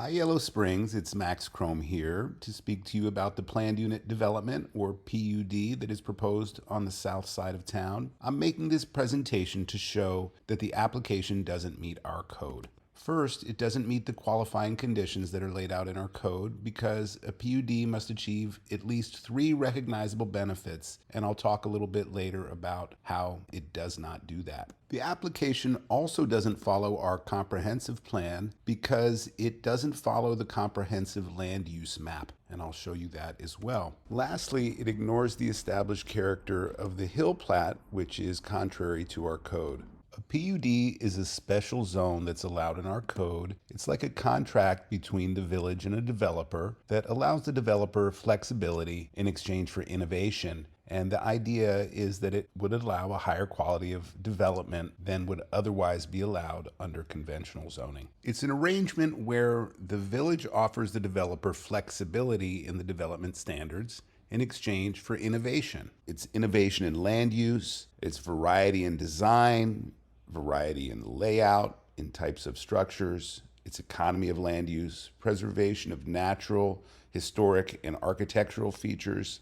Hi, Yellow Springs. It's Max Chrome here to speak to you about the planned unit development, or PUD, that is proposed on the south side of town. I'm making this presentation to show that the application doesn't meet our code. First, it doesn't meet the qualifying conditions that are laid out in our code because a PUD must achieve at least 3 recognizable benefits, and I'll talk a little bit later about how it does not do that. The application also doesn't follow our comprehensive plan because it doesn't follow the comprehensive land use map, and I'll show you that as well. Lastly, it ignores the established character of the hill plat, which is contrary to our code. A PUD is a special zone that's allowed in our code. It's like a contract between the village and a developer that allows the developer flexibility in exchange for innovation. And the idea is that it would allow a higher quality of development than would otherwise be allowed under conventional zoning. It's an arrangement where the village offers the developer flexibility in the development standards in exchange for innovation. It's innovation in land use, it's variety in design, variety in layout, in types of structures, its economy of land use, preservation of natural, historic, and architectural features,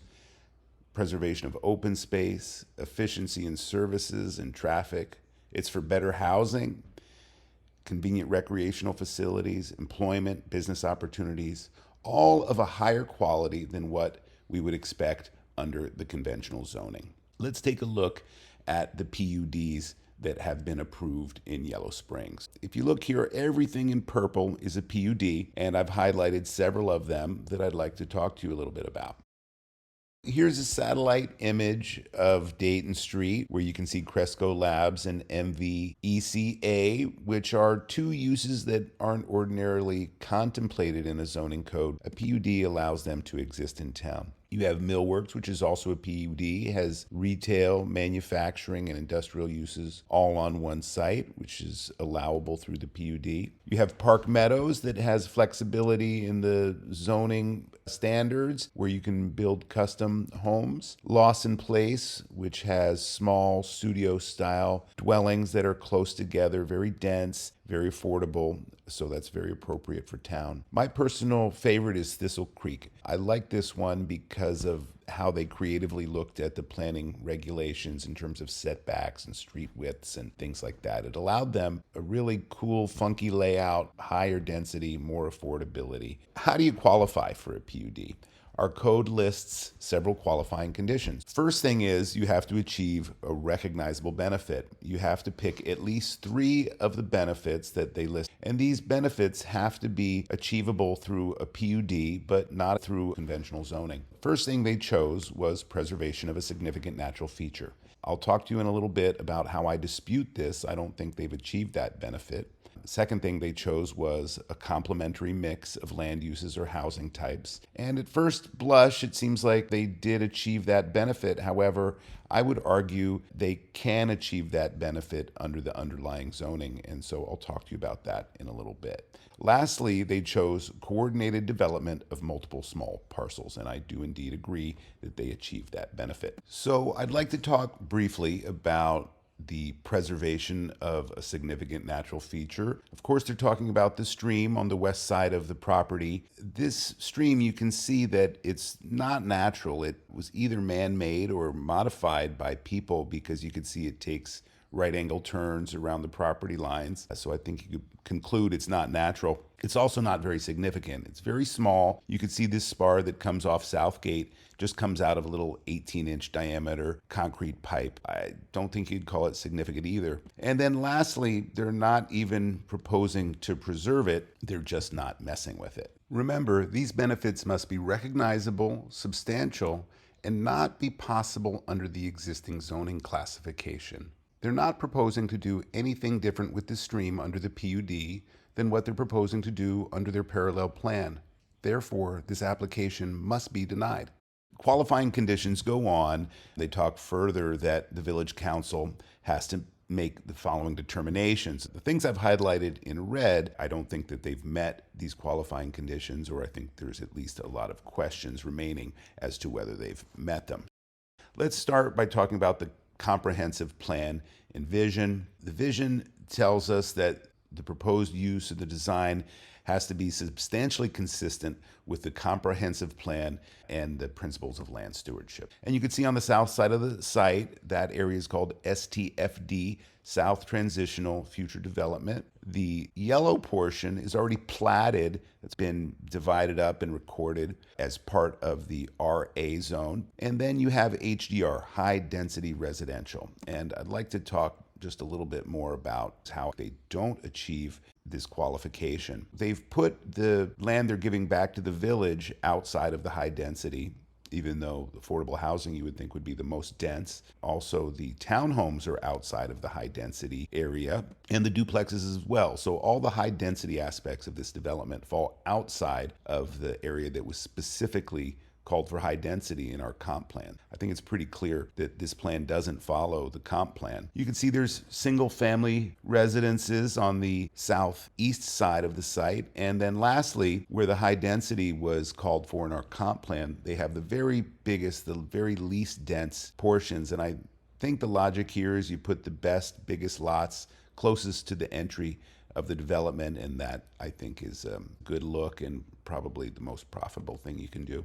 preservation of open space, efficiency in services and traffic. It's for better housing, convenient recreational facilities, employment, business opportunities, all of a higher quality than what we would expect under the conventional zoning. Let's take a look at the PUDs that have been approved in Yellow Springs. If you look here, everything in purple is a PUD, and I've highlighted several of them that I'd like to talk to you a little bit about. Here's a satellite image of Dayton Street where you can see Cresco Labs and MVECA, which are 2 uses that aren't ordinarily contemplated in a zoning code. A PUD allows them to exist in town. You have Millworks, which is also a PUD, has retail, manufacturing, and industrial uses all on one site, which is allowable through the PUD. You have Park Meadows that has flexibility in the zoning standards where you can build custom homes. Lawson Place, which has small studio-style dwellings that are close together, very dense, very affordable, so that's very appropriate for town. My personal favorite is Thistle Creek. I like this one because of how they creatively looked at the planning regulations in terms of setbacks and street widths and things like that. It allowed them a really cool, funky layout, higher density, more affordability. How do you qualify for a PUD? Our code lists several qualifying conditions. First thing is you have to achieve a recognizable benefit. You have to pick at least 3 of the benefits that they list. And these benefits have to be achievable through a PUD, but not through conventional zoning. First thing they chose was preservation of a significant natural feature. I'll talk to you in a little bit about how I dispute this. I don't think they've achieved that benefit. Second thing they chose was a complementary mix of land uses or housing types. And at first blush, it seems like they did achieve that benefit. However, I would argue they can achieve that benefit under the underlying zoning. And so I'll talk to you about that in a little bit. Lastly, they chose coordinated development of multiple small parcels. And I do indeed agree that they achieved that benefit. So I'd like to talk briefly about the preservation of a significant natural feature. Of course, they're talking about the stream on the west side of the property. This stream, you can see that it's not natural. It was either man-made or modified by people because you can see it takes right angle turns around the property lines. So I think you could conclude it's not natural. It's also not very significant. It's very small. You can see this spar that comes off Southgate just comes out of a little 18-inch diameter concrete pipe. I don't think you'd call it significant either. And then lastly, they're not even proposing to preserve it. They're just not messing with it. Remember, these benefits must be recognizable, substantial, and not be possible under the existing zoning classification. They're not proposing to do anything different with the stream under the PUD than what they're proposing to do under their parallel plan. Therefore, this application must be denied. Qualifying conditions go on. They talk further that the village council has to make the following determinations. The things I've highlighted in red, I don't think that they've met these qualifying conditions, or I think there's at least a lot of questions remaining as to whether they've met them. Let's start by talking about the comprehensive plan and vision. The vision tells us that the proposed use of the design has to be substantially consistent with the comprehensive plan and the principles of land stewardship. And you can see on the south side of the site, that area is called STFD, South Transitional Future Development. The yellow portion is already platted. It's been divided up and recorded as part of the RA zone. And then you have HDR, high density residential. And I'd like to talk just a little bit more about how they don't achieve this qualification. They've put the land they're giving back to the village outside of the high density, even though affordable housing you would think would be the most dense. Also, the townhomes are outside of the high density area, and the duplexes as well. So all the high density aspects of this development fall outside of the area that was specifically called for high density in our comp plan. I think it's pretty clear that this plan doesn't follow the comp plan. You can see there's single family residences on the southeast side of the site. And then lastly, where the high density was called for in our comp plan, they have the very biggest, the very least dense portions. And I think the logic here is you put the best, biggest lots closest to the entry of the development, and that I think is a good look and probably the most profitable thing you can do.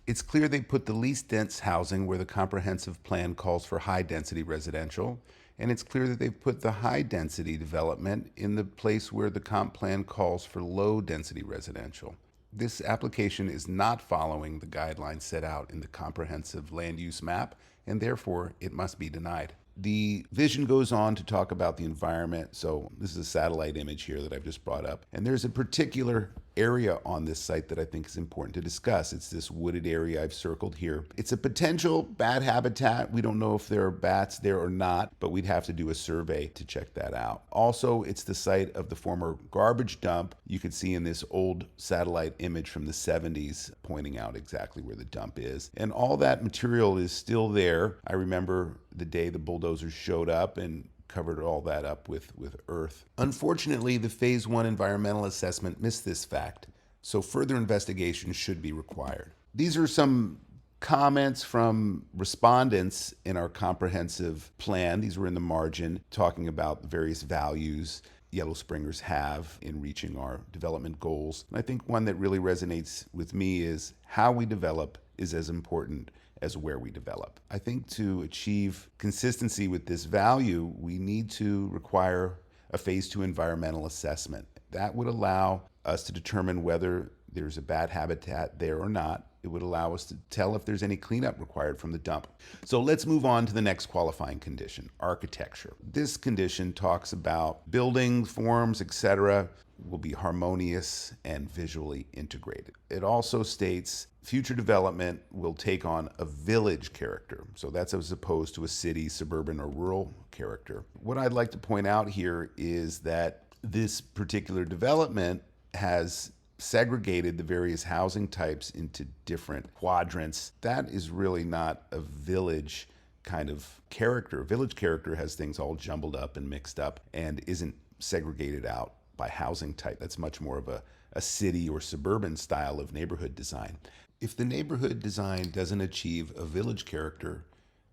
It's clear they put the least dense housing where the comprehensive plan calls for high density residential, and it's clear that they've put the high density development in the place where the comp plan calls for low density residential. This application is not following the guidelines set out in the comprehensive land use map, and therefore it must be denied. The vision goes on to talk about the environment. So this is a satellite image here that I've just brought up. And there's a particular area on this site that I think is important to discuss. It's this wooded area I've circled here. It's a potential bat habitat. We don't know if there are bats there or not, but we'd have to do a survey to check that out. Also, it's the site of the former garbage dump. You can see in this old satellite image from the 70s pointing out exactly where the dump is. And all that material is still there. I remember the day the bulldozers showed up and covered all that up with earth. Unfortunately, the Phase 1 environmental assessment missed this fact, so further investigation should be required. These are some comments from respondents in our comprehensive plan. These were in the margin, talking about the various values Yellow Springers have in reaching our development goals. And I think one that really resonates with me is how we develop is as important as where we develop. I think to achieve consistency with this value, we need to require a Phase 2 environmental assessment. That would allow us to determine whether there's a bat habitat there or not. It would allow us to tell if there's any cleanup required from the dump. So let's move on to the next qualifying condition, architecture. This condition talks about building forms, etc., will be harmonious and visually integrated. It also states future development will take on a village character. So that's as opposed to a city, suburban, or rural character. What I'd like to point out here is that this particular development has segregated the various housing types into different quadrants. That is really not a village kind of character. A village character has things all jumbled up and mixed up and isn't segregated out by housing type. That's much more of a city or suburban style of neighborhood design. If the neighborhood design doesn't achieve a village character,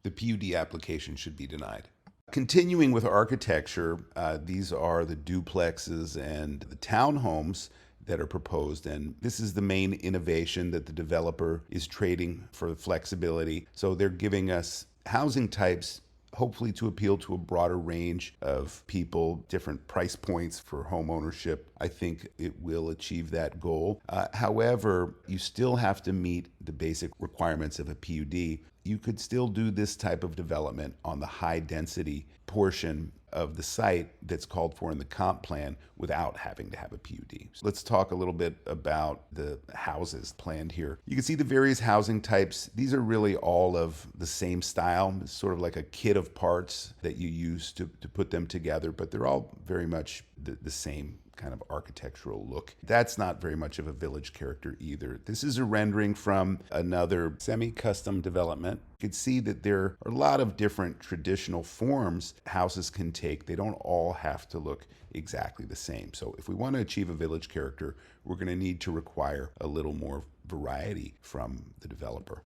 the PUD application should be denied. Continuing with architecture, these are the duplexes and the townhomes that are proposed, and this is the main innovation that the developer is trading for flexibility. So they're giving us housing types hopefully to appeal to a broader range of people, different price points for home ownership. I think it will achieve that goal. However, you still have to meet the basic requirements of a PUD. You could still do this type of development on the high density portion of the site that's called for in the comp plan without having to have a PUD. So let's talk a little bit about the houses planned here. You can see the various housing types. These are really all of the same style. It's sort of like a kit of parts that you use to put them together, but they're all very much the same kind of architectural look. That's not very much of a village character either. This is a rendering from another semi-custom development. You can see that there are a lot of different traditional forms houses can take. They don't all have to look exactly the same. So if we want to achieve a village character, we're going to need to require a little more variety from the developer.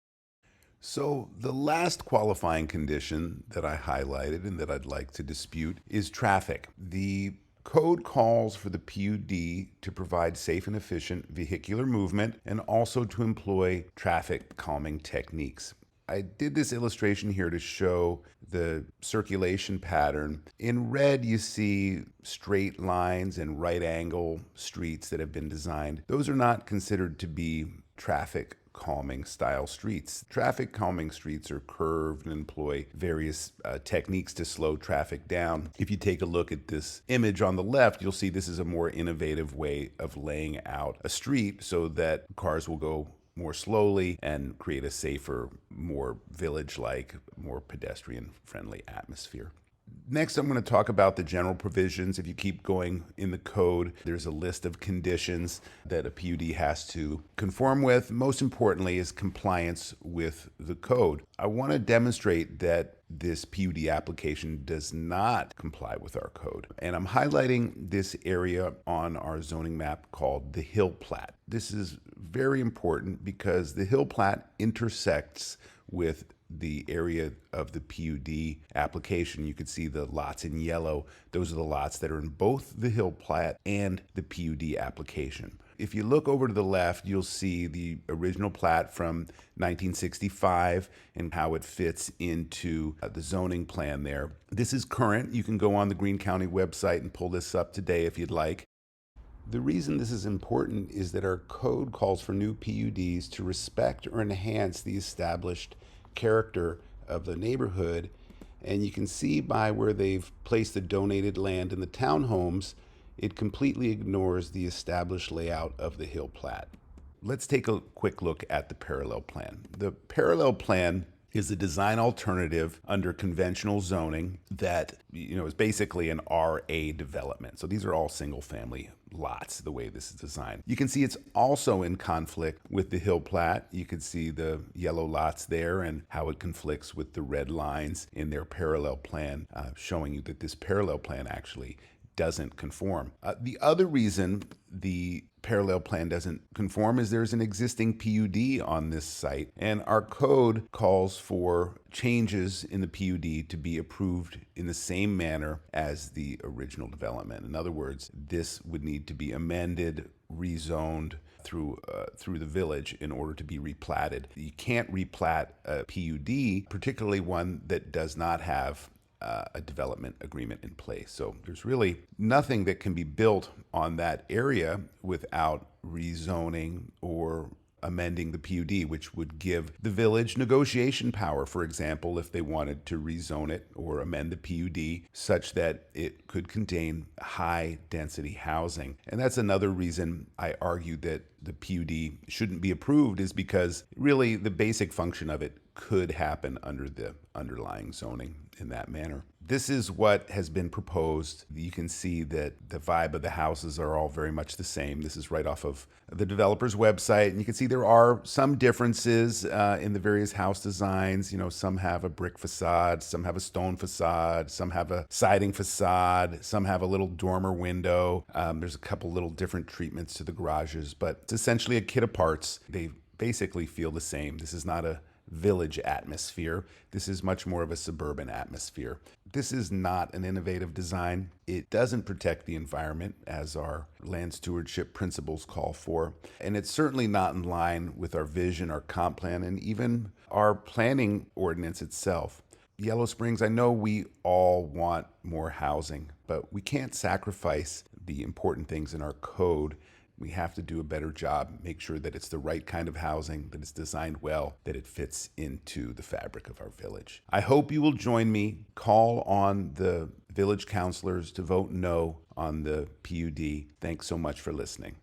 So the last qualifying condition that I highlighted and that I'd like to dispute is traffic. The Code calls for the PUD to provide safe and efficient vehicular movement and also to employ traffic calming techniques. I did this illustration here to show the circulation pattern. In red, you see straight lines and right angle streets that have been designed. Those are not considered to be traffic calming style streets. Traffic calming streets are curved and employ various techniques to slow traffic down. If you take a look at this image on the left, you'll see this is a more innovative way of laying out a street so that cars will go more slowly and create a safer, more village-like, more pedestrian-friendly atmosphere. Next, I'm going to talk about the general provisions. If you keep going in the code, there's a list of conditions that a PUD has to conform with. Most importantly is compliance with the code. I want to demonstrate that this PUD application does not comply with our code. And I'm highlighting this area on our zoning map called the Hill Plat. This is very important because the Hill Plat intersects with the area of the PUD application. You can see the lots in yellow. Those are the lots that are in both the Hill Plat and the PUD application. If you look over to the left, you'll see the original plat from 1965 and how it fits into the zoning plan there. This is current. You can go on the Greene County website and pull this up today if you'd like. The reason this is important is that our code calls for new PUDs to respect or enhance the established character of the neighborhood. And you can see by where they've placed the donated land in the townhomes, it completely ignores the established layout of the Hill Plat. Let's take a quick look at the parallel plan. The parallel plan is a design alternative under conventional zoning that is basically an RA development. So these are all single family lots the way this is designed. You can see it's also in conflict with the Hill Plat. You can see the yellow lots there and how it conflicts with the red lines in their parallel plan, showing you that this parallel plan actually doesn't conform. The other reason the parallel plan doesn't conform is there's an existing PUD on this site, and our code calls for changes in the PUD to be approved in the same manner as the original development. In other words, this would need to be amended, rezoned through the village in order to be replatted. You can't replat a PUD, particularly one that does not have a development agreement in place. So there's really nothing that can be built on that area without rezoning or amending the PUD, which would give the village negotiation power, for example, if they wanted to rezone it or amend the PUD such that it could contain high density housing. And that's another reason I argue that the PUD shouldn't be approved, is because really the basic function of it could happen under the underlying zoning in that manner. This is what has been proposed. You can see that the vibe of the houses are all very much the same. This is right off of the developer's website, and you can see there are some differences in the various house designs. Some have a brick facade, some have a stone facade, some have a siding facade, some have a little dormer window. There's a couple little different treatments to the garages, but it's essentially a kit of parts. They basically feel the same. This is not a village atmosphere. This is much more of a suburban atmosphere. This is not an innovative design. It doesn't protect the environment as our land stewardship principles call for. And it's certainly not in line with our vision, our comp plan, and even our planning ordinance itself. Yellow Springs, I know we all want more housing, but we can't sacrifice the important things in our code. We have to do a better job, make sure that it's the right kind of housing, that it's designed well, that it fits into the fabric of our village. I hope you will join me. Call on the village councilors to vote no on the PUD. Thanks so much for listening.